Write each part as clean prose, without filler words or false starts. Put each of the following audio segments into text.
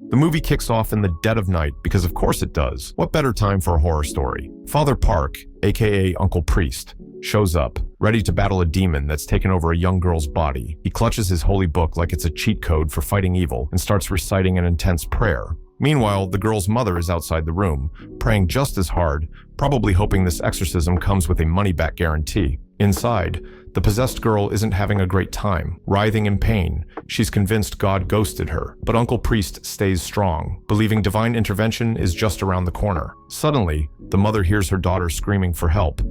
The movie kicks off in the dead of night because of course it does. What better time for a horror story? Father Park, aka Uncle Priest, shows up, ready to battle a demon that's taken over a young girl's body. He clutches his holy book like it's a cheat code for fighting evil and starts reciting an intense prayer. Meanwhile, the girl's mother is outside the room, praying just as hard, probably hoping this exorcism comes with a money-back guarantee. Inside, the possessed girl isn't having a great time. Writhing in pain, she's convinced God ghosted her. But Uncle Priest stays strong, believing divine intervention is just around the corner. Suddenly, the mother hears her daughter screaming for help.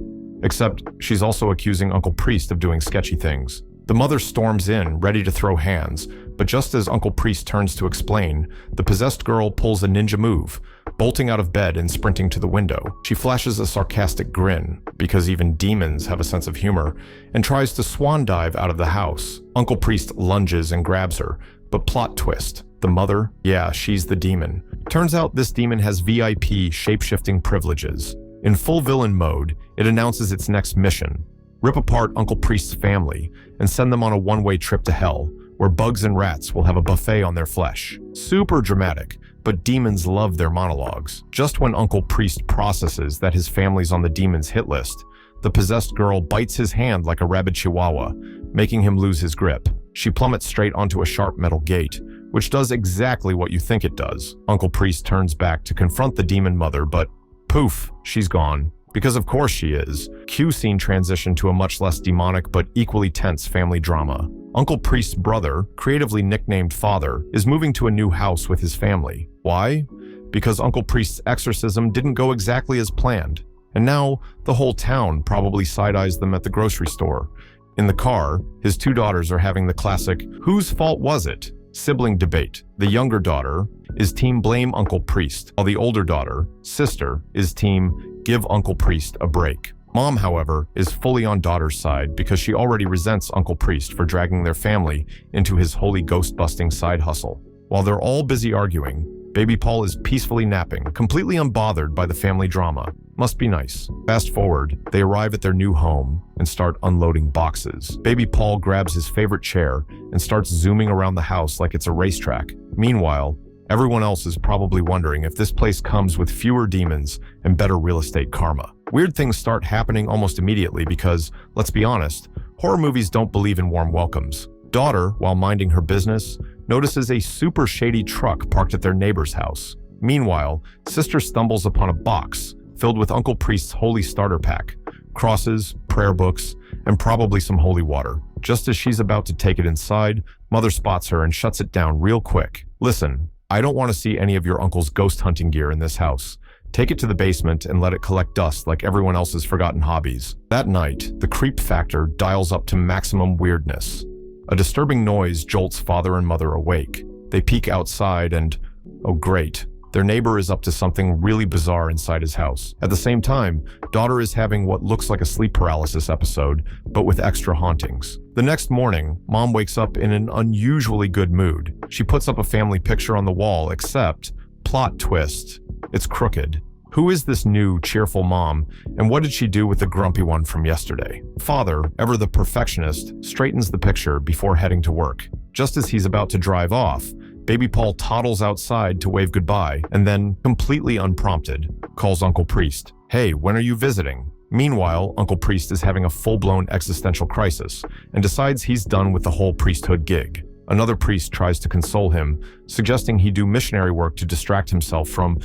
Except, she's also accusing Uncle Priest of doing sketchy things. The mother storms in, ready to throw hands, but just as Uncle Priest turns to explain, the possessed girl pulls a ninja move, bolting out of bed and sprinting to the window. She flashes a sarcastic grin, because even demons have a sense of humor, and tries to swan dive out of the house. Uncle Priest lunges and grabs her, but plot twist. The mother? Yeah, she's the demon. Turns out this demon has VIP shape-shifting privileges. In full villain mode, it announces its next mission: rip apart Uncle Priest's family and send them on a one-way trip to hell, where bugs and rats will have a buffet on their flesh. Super dramatic, but demons love their monologues. Just when Uncle Priest processes that his family's on the demon's hit list, the possessed girl bites his hand like a rabid chihuahua, making him lose his grip. She plummets straight onto a sharp metal gate, which does exactly what you think it does. Uncle Priest turns back to confront the demon mother, but poof, she's gone. Because of course she is. Cue scene transition to a much less demonic but equally tense family drama. Uncle Priest's brother, creatively nicknamed Father, is moving to a new house with his family. Why? Because Uncle Priest's exorcism didn't go exactly as planned. And now, the whole town probably side-eyes them at the grocery store. In the car, his two daughters are having the classic, "whose fault was it?" sibling debate. The younger daughter is team blame Uncle Priest, while the older daughter, sister, is team give Uncle Priest a break. Mom, however, is fully on daughter's side because she already resents Uncle Priest for dragging their family into his holy ghost-busting side hustle. While they're all busy arguing, Baby Paul is peacefully napping, completely unbothered by the family drama. Must be nice. Fast forward, they arrive at their new home and start unloading boxes. Baby Paul grabs his favorite chair and starts zooming around the house like it's a racetrack. Meanwhile, everyone else is probably wondering if this place comes with fewer demons and better real estate karma. Weird things start happening almost immediately because, let's be honest, horror movies don't believe in warm welcomes. Daughter, while minding her business, notices a super shady truck parked at their neighbor's house. Meanwhile, sister stumbles upon a box filled with Uncle Priest's holy starter pack, crosses, prayer books, and probably some holy water. Just as she's about to take it inside, Mother spots her and shuts it down real quick. "Listen, I don't want to see any of your uncle's ghost hunting gear in this house. Take it to the basement and let it collect dust like everyone else's forgotten hobbies." That night, the creep factor dials up to maximum weirdness. A disturbing noise jolts father and mother awake. They peek outside and, oh great, their neighbor is up to something really bizarre inside his house. At the same time, daughter is having what looks like a sleep paralysis episode, but with extra hauntings. The next morning, mom wakes up in an unusually good mood. She puts up a family picture on the wall, except, plot twist, it's crooked. Who is this new, cheerful mom, and what did she do with the grumpy one from yesterday? Father, ever the perfectionist, straightens the picture before heading to work. Just as he's about to drive off, Baby Paul toddles outside to wave goodbye, and then, completely unprompted, calls Uncle Priest. "Hey, when are you visiting?" Meanwhile, Uncle Priest is having a full-blown existential crisis, and decides he's done with the whole priesthood gig. Another priest tries to console him, suggesting he do missionary work to distract himself from,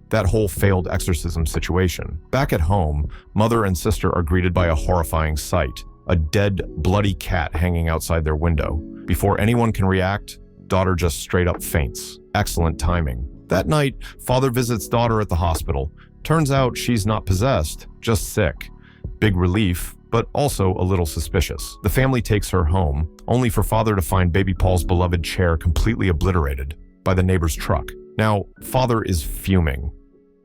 that whole failed exorcism situation. Back at home, mother and sister are greeted by a horrifying sight, a dead, bloody cat hanging outside their window. Before anyone can react, daughter just straight up faints. Excellent timing. That night, father visits daughter at the hospital. Turns out she's not possessed, just sick. Big relief, but also a little suspicious. The family takes her home, only for father to find Baby Paul's beloved chair completely obliterated by the neighbor's truck. Now, father is fuming.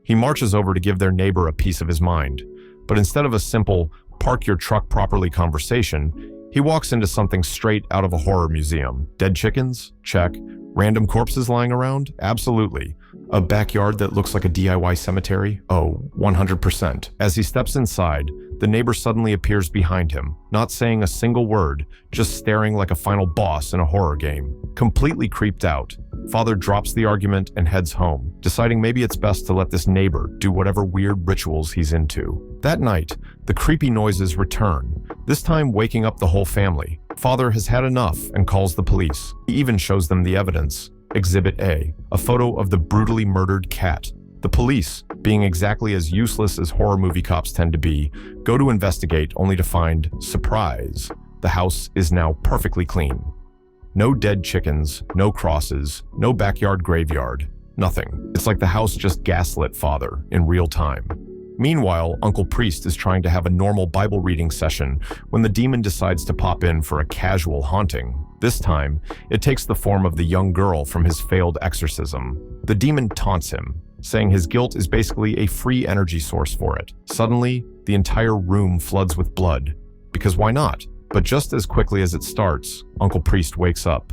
He marches over to give their neighbor a piece of his mind, but instead of a simple, "park your truck properly" conversation, he walks into something straight out of a horror museum. Dead chickens? Check. Random corpses lying around? Absolutely. A backyard that looks like a DIY cemetery? Oh, 100%. As he steps inside, the neighbor suddenly appears behind him, not saying a single word, just staring like a final boss in a horror game. Completely creeped out, Father drops the argument and heads home, deciding maybe it's best to let this neighbor do whatever weird rituals he's into. That night, the creepy noises return, this time waking up the whole family. Father has had enough and calls the police. He even shows them the evidence. Exhibit A, a photo of the brutally murdered cat. The police, being exactly as useless as horror movie cops tend to be, go to investigate only to find, surprise, the house is now perfectly clean. No dead chickens, no crosses, no backyard graveyard, nothing. It's like the house just gaslit Father in real time. Meanwhile, Uncle Priest is trying to have a normal Bible reading session when the demon decides to pop in for a casual haunting. This time, it takes the form of the young girl from his failed exorcism. The demon taunts him, saying his guilt is basically a free energy source for it. Suddenly, the entire room floods with blood. Because why not? But just as quickly as it starts, Uncle Priest wakes up.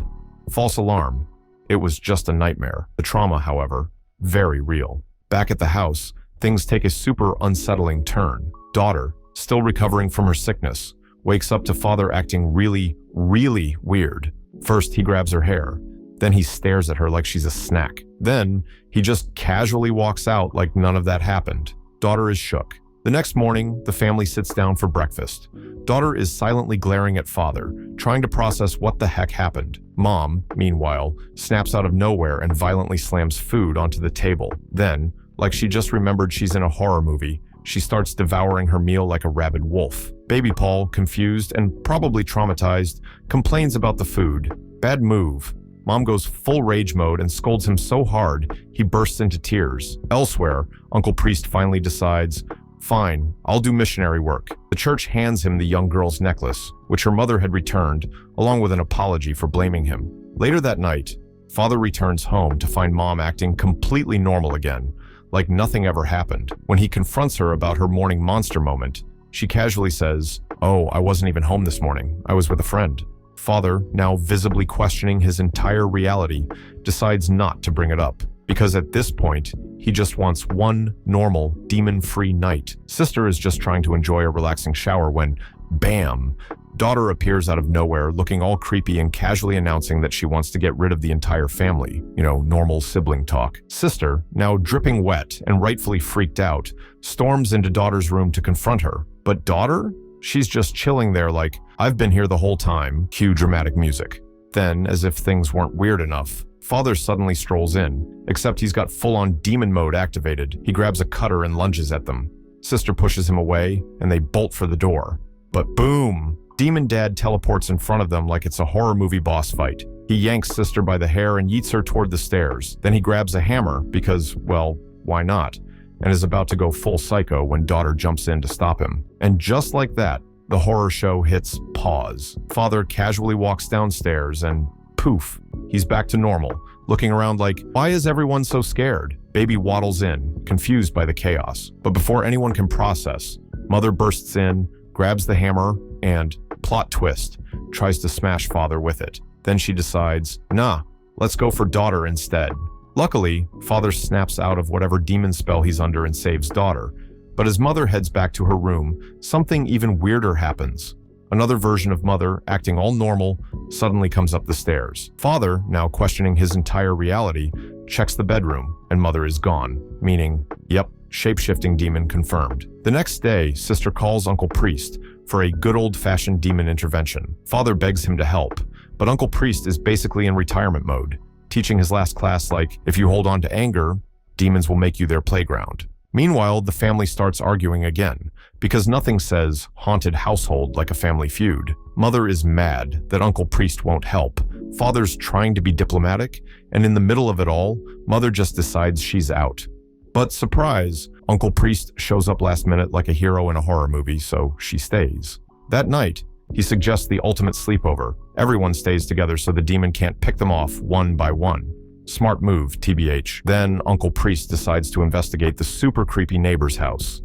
False alarm. It was just a nightmare. The trauma, however, very real. Back at the house, things take a super unsettling turn. Daughter, still recovering from her sickness, wakes up to Father acting really, really weird. First, he grabs her hair. Then he stares at her like she's a snack. Then, he just casually walks out like none of that happened. Daughter is shook. The next morning, the family sits down for breakfast. Daughter is silently glaring at Father, trying to process what the heck happened. Mom, meanwhile, snaps out of nowhere and violently slams food onto the table. Then, like she just remembered she's in a horror movie, she starts devouring her meal like a rabid wolf. Baby Paul, confused and probably traumatized, complains about the food. Bad move. Mom goes full rage mode and scolds him so hard, he bursts into tears. Elsewhere, Uncle Priest finally decides, fine, I'll do missionary work. The church hands him the young girl's necklace, which her mother had returned, along with an apology for blaming him. Later that night, Father returns home to find Mom acting completely normal again, like nothing ever happened. When he confronts her about her morning monster moment, she casually says, "Oh, I wasn't even home this morning. I was with a friend." Father, now visibly questioning his entire reality, decides not to bring it up, because at this point, he just wants one normal, demon-free night. Sister is just trying to enjoy a relaxing shower when, bam, daughter appears out of nowhere, looking all creepy and casually announcing that she wants to get rid of the entire family. Normal sibling talk. Sister, now dripping wet and rightfully freaked out, storms into daughter's room to confront her. But daughter? She's just chilling there like, I've been here the whole time, cue dramatic music. Then, as if things weren't weird enough, Father suddenly strolls in, except he's got full-on demon mode activated. He grabs a cutter and lunges at them. Sister pushes him away, and they bolt for the door. But boom! Demon Dad teleports in front of them like it's a horror movie boss fight. He yanks Sister by the hair and yeets her toward the stairs. Then he grabs a hammer because, well, why not? And is about to go full psycho when daughter jumps in to stop him. And just like that, the horror show hits pause. Father casually walks downstairs and poof, he's back to normal, looking around like, why is everyone so scared? Baby waddles in, confused by the chaos. But before anyone can process, Mother bursts in, grabs the hammer, and, plot twist, tries to smash Father with it. Then she decides, nah, let's go for daughter instead. Luckily, Father snaps out of whatever demon spell he's under and saves daughter. But as Mother heads back to her room, something even weirder happens. Another version of Mother, acting all normal, suddenly comes up the stairs. Father, now questioning his entire reality, checks the bedroom, and Mother is gone, meaning, yep, shape-shifting demon confirmed. The next day, Sister calls Uncle Priest for a good old-fashioned demon intervention. Father begs him to help, but Uncle Priest is basically in retirement mode, teaching his last class like, if you hold on to anger, demons will make you their playground. Meanwhile, the family starts arguing again, because nothing says haunted household like a family feud. Mother is mad that Uncle Priest won't help. Father's trying to be diplomatic, and in the middle of it all, Mother just decides she's out. But surprise, Uncle Priest shows up last minute like a hero in a horror movie, so she stays. That night, he suggests the ultimate sleepover. Everyone stays together so the demon can't pick them off one by one. Smart move, TBH. Then Uncle Priest decides to investigate the super creepy neighbor's house.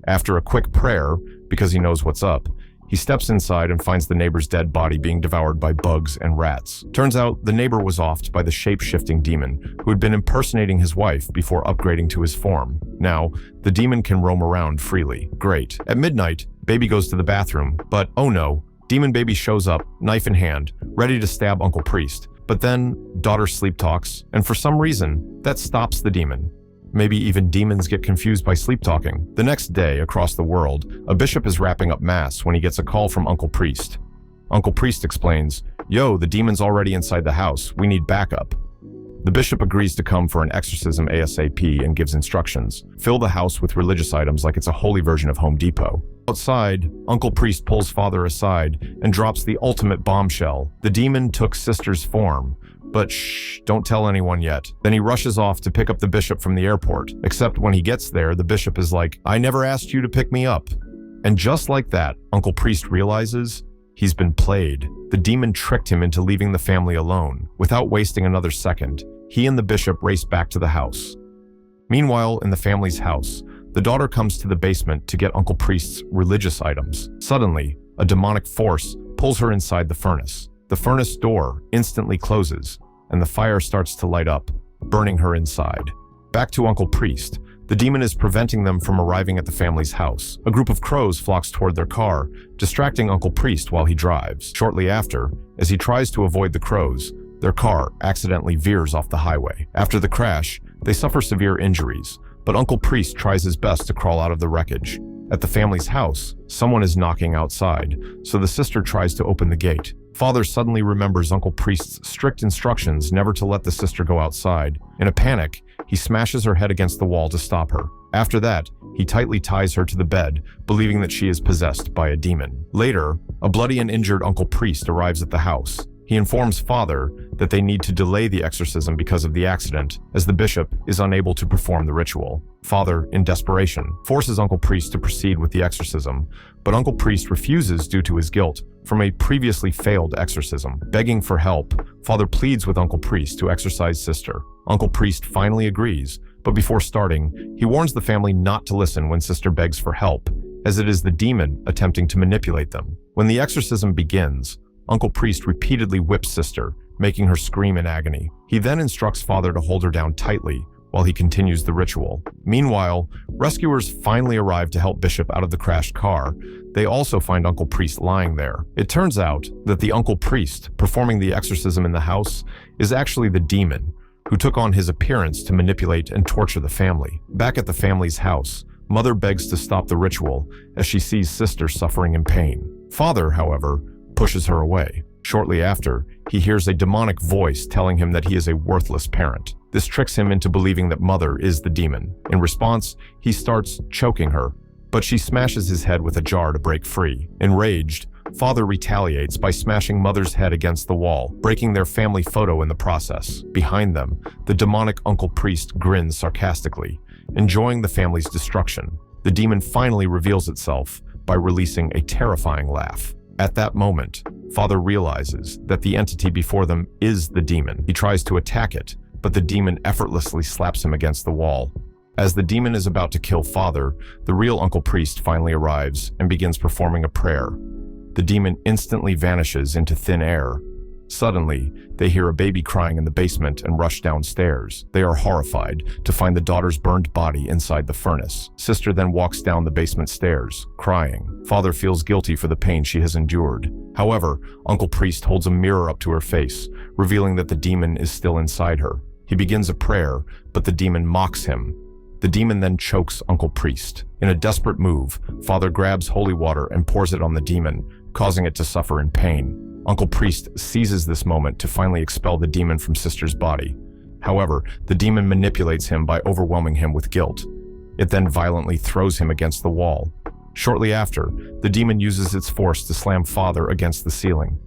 After a quick prayer, because he knows what's up, he steps inside and finds the neighbor's dead body being devoured by bugs and rats. Turns out the neighbor was offed by the shape-shifting demon, who had been impersonating his wife before upgrading to his form. Now, the demon can roam around freely. Great. At midnight, Baby goes to the bathroom, but oh no, demon baby shows up, knife in hand, ready to stab Uncle Priest. But then, daughter sleep talks, and for some reason, that stops the demon. Maybe even demons get confused by sleep talking. The next day, across the world, a bishop is wrapping up mass when he gets a call from Uncle Priest. Uncle Priest explains, "Yo, the demon's already inside the house, we need backup." The bishop agrees to come for an exorcism ASAP and gives instructions. Fill the house with religious items like it's a holy version of Home Depot. Outside, Uncle Priest pulls Father aside and drops the ultimate bombshell. The demon took Sister's form. But shh, don't tell anyone yet. Then he rushes off to pick up the bishop from the airport. Except when he gets there, the bishop is like, "I never asked you to pick me up." And just like that, Uncle Priest realizes he's been played. The demon tricked him into leaving the family alone. Without wasting another second, he and the bishop race back to the house. Meanwhile, in the family's house, the daughter comes to the basement to get Uncle Priest's religious items. Suddenly, a demonic force pulls her inside the furnace. The furnace door instantly closes, and the fire starts to light up, burning her inside. Back to Uncle Priest. The demon is preventing them from arriving at the family's house. A group of crows flocks toward their car, distracting Uncle Priest while he drives. Shortly after, as he tries to avoid the crows, their car accidentally veers off the highway. After the crash, they suffer severe injuries, but Uncle Priest tries his best to crawl out of the wreckage. At the family's house, someone is knocking outside, so the sister tries to open the gate. Father suddenly remembers Uncle Priest's strict instructions never to let the sister go outside. In a panic, he smashes her head against the wall to stop her. After that, he tightly ties her to the bed, believing that she is possessed by a demon. Later, a bloody and injured Uncle Priest arrives at the house. He informs Father that they need to delay the exorcism because of the accident, as the bishop is unable to perform the ritual. Father, in desperation, forces Uncle Priest to proceed with the exorcism, but Uncle Priest refuses due to his guilt from a previously failed exorcism. Begging for help, Father pleads with Uncle Priest to exorcise Sister. Uncle Priest finally agrees, but before starting, he warns the family not to listen when Sister begs for help, as it is the demon attempting to manipulate them. When the exorcism begins, Uncle Priest repeatedly whips Sister, making her scream in agony. He then instructs Father to hold her down tightly while he continues the ritual. Meanwhile, rescuers finally arrive to help Bishop out of the crashed car. They also find Uncle Priest lying there. It turns out that the Uncle Priest performing the exorcism in the house is actually the demon, who took on his appearance to manipulate and torture the family. Back at the family's house, Mother begs to stop the ritual as she sees Sister suffering in pain. Father, however, pushes her away. Shortly after, he hears a demonic voice telling him that he is a worthless parent. This tricks him into believing that Mother is the demon. In response, he starts choking her, but she smashes his head with a jar to break free. Enraged, Father retaliates by smashing Mother's head against the wall, breaking their family photo in the process. Behind them, the demonic Uncle Priest grins sarcastically, enjoying the family's destruction. The demon finally reveals itself by releasing a terrifying laugh. At that moment, Father realizes that the entity before them is the demon. He tries to attack it, but the demon effortlessly slaps him against the wall. As the demon is about to kill Father, the real Uncle Priest finally arrives and begins performing a prayer. The demon instantly vanishes into thin air. Suddenly, they hear a baby crying in the basement and rush downstairs. They are horrified to find the daughter's burned body inside the furnace. Sister then walks down the basement stairs, crying. Father feels guilty for the pain she has endured. However, Uncle Priest holds a mirror up to her face, revealing that the demon is still inside her. He begins a prayer, but the demon mocks him. The demon then chokes Uncle Priest. In a desperate move, Father grabs holy water and pours it on the demon, causing it to suffer in pain. Uncle Priest seizes this moment to finally expel the demon from Sister's body. However, the demon manipulates him by overwhelming him with guilt. It then violently throws him against the wall. Shortly after, the demon uses its force to slam Father against the ceiling.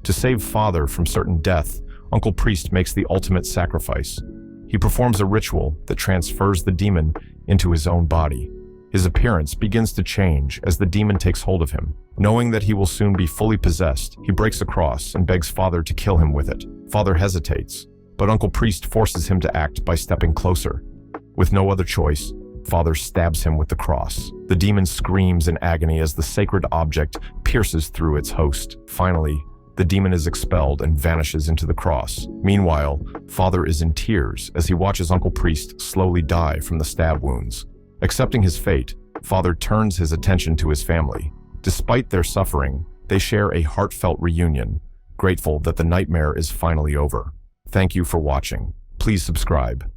To save Father from certain death, Uncle Priest makes the ultimate sacrifice. He performs a ritual that transfers the demon into his own body. His appearance begins to change as the demon takes hold of him. Knowing that he will soon be fully possessed, he breaks a cross and begs Father to kill him with it. Father hesitates, but Uncle Priest forces him to act by stepping closer. With no other choice, Father stabs him with the cross. The demon screams in agony as the sacred object pierces through its host. Finally, the demon is expelled and vanishes into the cross. Meanwhile, Father is in tears as he watches Uncle Priest slowly die from the stab wounds. Accepting his fate, Father turns his attention to his family. Despite their suffering, they share a heartfelt reunion, grateful that the nightmare is finally over. Thank you for watching. Please subscribe.